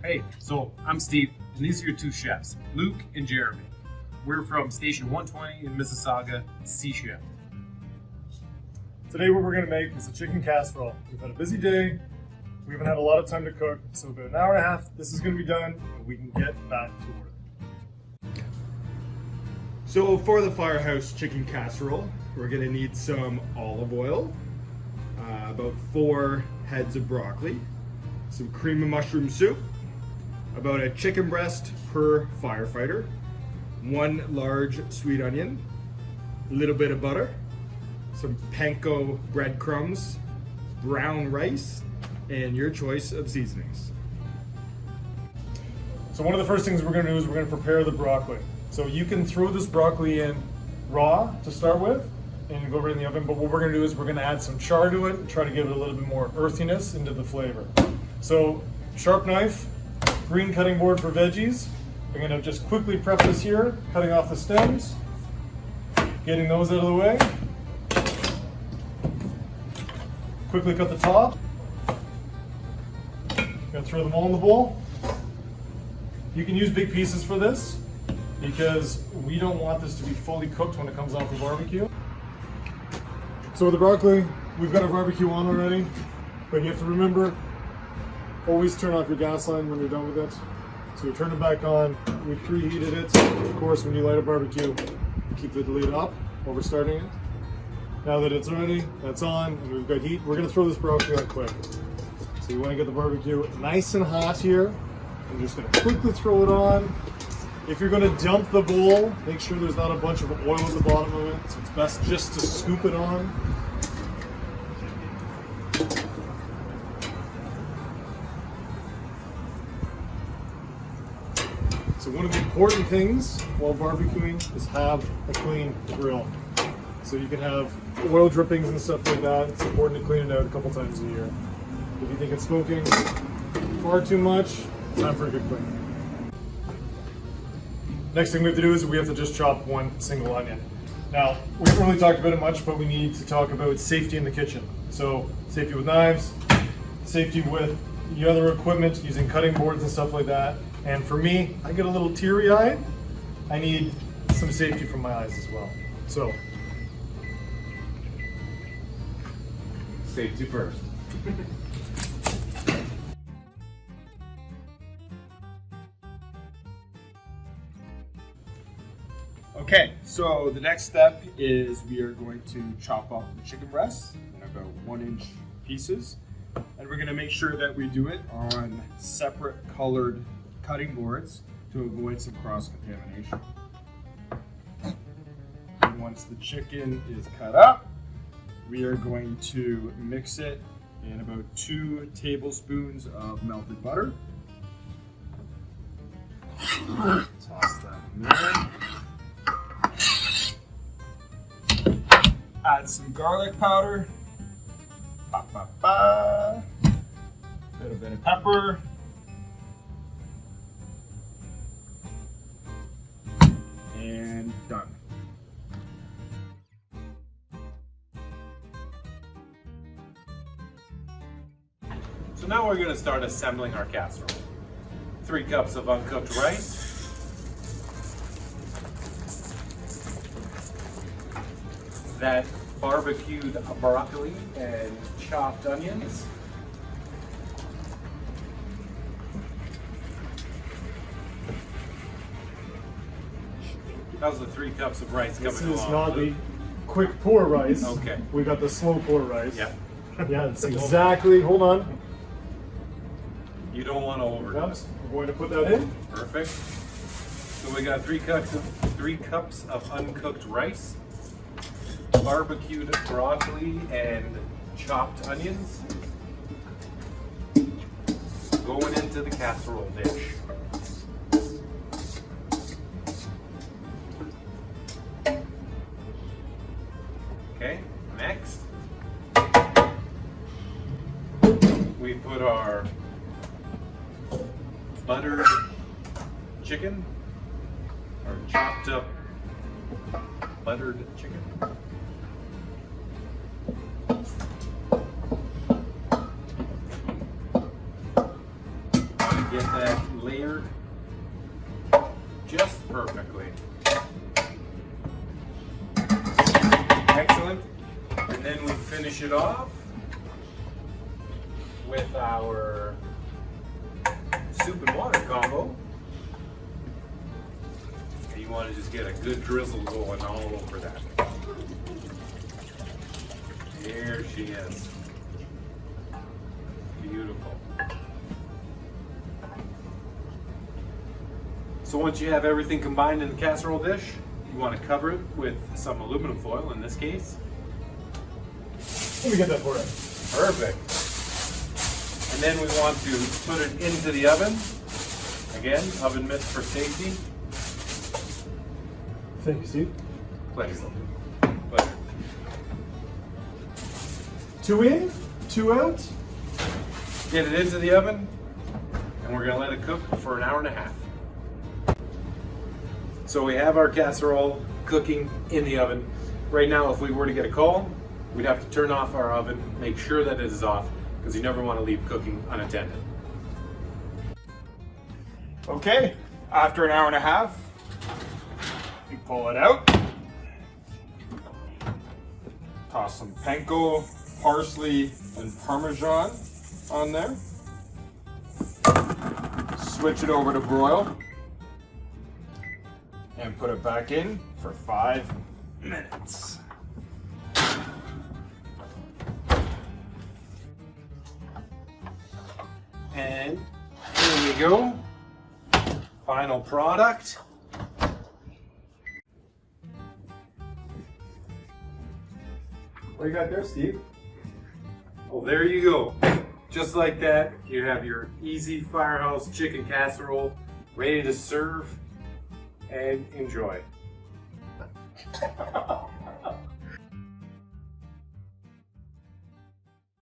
Hey, so I'm Steve, and these are your two chefs, Luke and Jeremy. We're from Station 120 in Mississauga, C shift. Today what we're going to make is a chicken casserole. We've had a busy day, we haven't had a lot of time to cook, so about an hour and a half, this is going to be done, and we can get back to work. So for the Firehouse Chicken Casserole, we're going to need some olive oil, about 4 heads of broccoli, some cream of mushroom soup, about a chicken breast per firefighter, 1 large sweet onion, a little bit of butter, some panko breadcrumbs, brown rice, and your choice of seasonings. So one of the first things we're going to do is we're going to prepare the broccoli. So you can throw this broccoli in raw to start with and go right in the oven, but what we're going to do is we're going to add some char to it and try to give it a little bit more earthiness into the flavor. So sharp knife, green cutting board for veggies. I'm going to just quickly prep this here, cutting off the stems, getting those out of the way. Quickly cut the top. Gonna throw them all in the bowl. You can use big pieces for this because we don't want this to be fully cooked when it comes off the barbecue. So with the broccoli, we've got our barbecue on already, but you have to remember, always turn off your gas line when you're done with it. So you turn it back on, we preheated it. Of course, when you light a barbecue, keep the lid up while we're starting it. Now that it's ready, that's on, and we've got heat, we're gonna throw this broccoli on quick. So you wanna get the barbecue nice and hot here. I'm just gonna quickly throw it on. If you're gonna dump the bowl, make sure there's not a bunch of oil at the bottom of it. So it's best just to scoop it on. So one of the important things while barbecuing is have a clean grill. So you can have oil drippings and stuff like that. It's important to clean it out a couple times a year. If you think it's smoking far too much, time for a good clean. Next thing we have to do is we have to just chop 1 single onion. Now, we haven't really talked about it much, but we need to talk about safety in the kitchen. So safety with knives, safety with the other equipment, using cutting boards and stuff like that. And for me, I get a little teary-eyed. I need some safety from my eyes as well. So, Safety first. Okay, so the next step is we are going to chop up the chicken breasts in about 1-inch pieces. And we're gonna make sure that we do it on separate colored cutting boards to avoid some cross-contamination. And once the chicken is cut up, we are going to mix it in about 2 tablespoons of melted butter. Toss that in there. Add some garlic powder. Ba, ba, ba. Little bit of pepper. And done. So now we're going to start assembling our casserole. 3 cups of uncooked rice. That barbecued broccoli and chopped onions. How's the 3 cups of rice coming along? this is not the quick pour rice. Okay. We got the slow pour rice. Yeah. Yeah, it's exactly, hold on. You don't want to overdo it. We're going to put that in. Perfect. So we got 3 cups of uncooked rice, barbecued broccoli and chopped onions going into the casserole dish. Okay, next we put our buttered chicken, or chopped up buttered chicken. Get that Excellent. And then we finish it off with our soup and water combo. And you want to just get a good drizzle going all over that. There she is. Beautiful. So once you have everything combined in the casserole dish, you want to cover it with some aluminum foil in this case. Let me get that for you. Perfect. And then we want to put it into the oven. Again, oven mitts for safety. Thank you, Steve. Pleasure. Pleasure. 2 in, 2 out. Get it into the oven, and we're going to let it cook for an hour and a half. So we have our casserole cooking in the oven. Right now, if we were to get a call, we'd have to turn off our oven, make sure that it is off, because you never want to leave cooking unattended. Okay, after an hour and a half, we pull it out. Toss some panko, parsley, and parmesan on there. Switch it over to broil. And put it back in for 5 minutes. And here we go. Final product. What do you got there, Steve? Well, there you go. Just like that, you have your easy Firehouse chicken casserole ready to serve and enjoy.